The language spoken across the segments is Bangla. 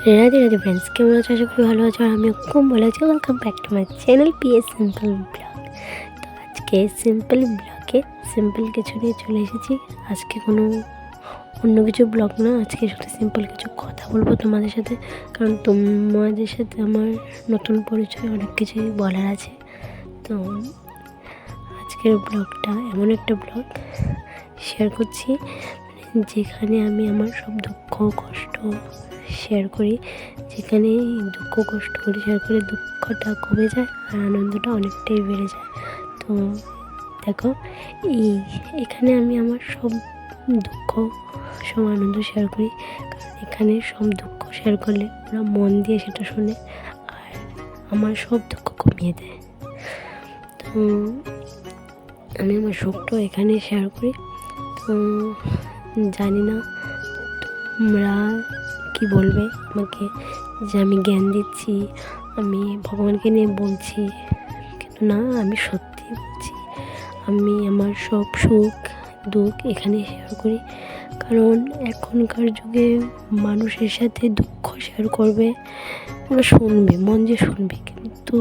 রাধে রাধে ফ্রেন্ডস, কেমন আছো? আশা করি ভালো আছো। আর আমিও খুব ভালো আছি। Welcome back to my channel PS simple blog. তো আজকে সিম্পল ব্লগে সিম্পল কিছু নিয়ে চলে এসেছি। আজকে কোনো অন্য কিছু ব্লগ না, আজকে শুধু সিম্পল কিছু কথা বলবো তোমাদের সাথে, কারণ তোমাদের সাথে আমার নতুন পরিচয়, অনেক কিছুই বলার আছে। তো আজকের ব্লগটা এমন একটা ব্লগ শেয়ার করছি যেখানে আমি আমার সব দুঃখ কষ্ট শেয়ার করি, যেখানে দুঃখ কষ্টগুলি শেয়ার করে দুঃখটা কমে যায় আর আনন্দটা অনেকটাই বেড়ে যায়। তো দেখো, এখানে আমি আমার সব দুঃখ সব আনন্দ শেয়ার করি, কারণ এখানে সব দুঃখ শেয়ার করলে ওরা মন দিয়ে সেটা শোনে আর আমার সব দুঃখ কমিয়ে দেয়। তো আমি আমার সুখটাও এখানে শেয়ার করি। তো জানি না তোমরা কি বলবে আমাকে, যে আমি জ্ঞান দিচ্ছি, আমি ভগবানকে নিয়ে বলছি, কিন্তু না, আমি সত্যি বলছি। আমি আমার সব সুখ দুঃখ এখানে শেয়ার করি, কারণ এখনকার যুগে মানুষের সাথে দুঃখ শেয়ার করবে, ওরা শুনবে, মন যে শুনবে, কিন্তু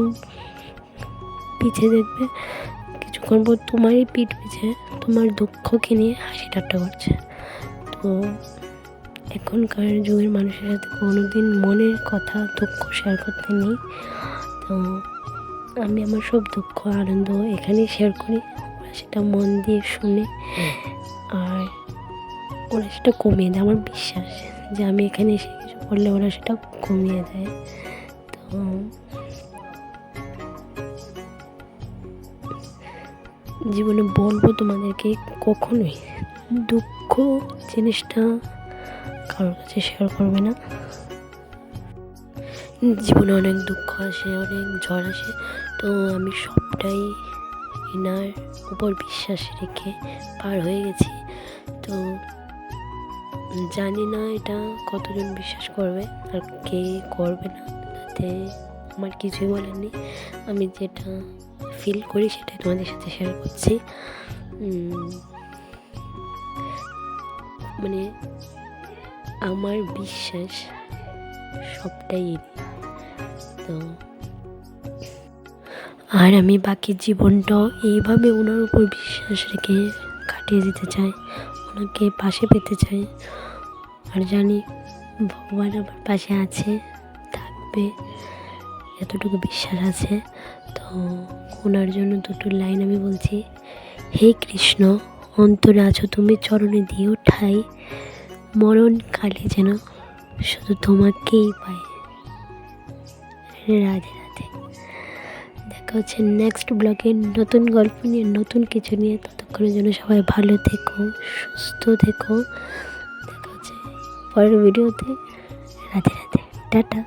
পিছে দেখবে কিছুক্ষণ পর তোমারই পিঠ পিছে তোমার দুঃখকে নিয়ে হাসি ঠাট্টা করছে। তো এখনকার যুগের মানুষের সাথে কোনোদিন মনের কথা দুঃখ শেয়ার করতে নেই। তো আমি আমার সব দুঃখ আনন্দ এখানেই শেয়ার করি, ওরা সেটা মন দিয়ে শুনে আর ওরা সেটা কমিয়ে দেয়। আমার বিশ্বাস যে আমি এখানে এসে কিছু করলে ওরা সেটা কমিয়ে দেয়। তো জীবনে বলবো তোমাদেরকে, কখনোই দুঃখ জিনিসটা কারোর কাছে শেয়ার করবে না। জীবনে অনেক দুঃখ আসে, অনেক ঝড় আসে, তো আমি সবটাই এনার উপর বিশ্বাস রেখে পার হয়ে গেছি। তো জানি না এটা কতজন বিশ্বাস করবে আর কে করবে না, তাতে আমার কিছুই বলার নেই। আমি যেটা ফিল করি সেটাই তোমাদের সাথে শেয়ার করছি। মানে আমার বিশ্বাস সবটাই। তো আর আমি বাকি জীবনটাও এইভাবে ওনার উপর বিশ্বাস রেখে কাটিয়ে দিতে চাই, ওনাকে পাশে পেতে চাই। আর জানি ভগবান আমার পাশে আছে, থাকবে, এতটুকু বিশ্বাস আছে। তো ওনার জন্য দুটো লাইন আমি বলছি। হে কৃষ্ণ, অন্তরে আছো তুমি, চরণে দিও ঠাই, মরণ কালে যেন শুধু তোমাকেই পাই। রাধে রাধে। দেখা হচ্ছে নেক্সট ব্লগে নতুন গল্প নিয়ে, নতুন কিছু নিয়ে। ততক্ষণের জন্য সবাই ভালো থেকো, সুস্থ থেকো। দেখা হচ্ছে পরের ভিডিওতে। রাধে রাধে, টাটা।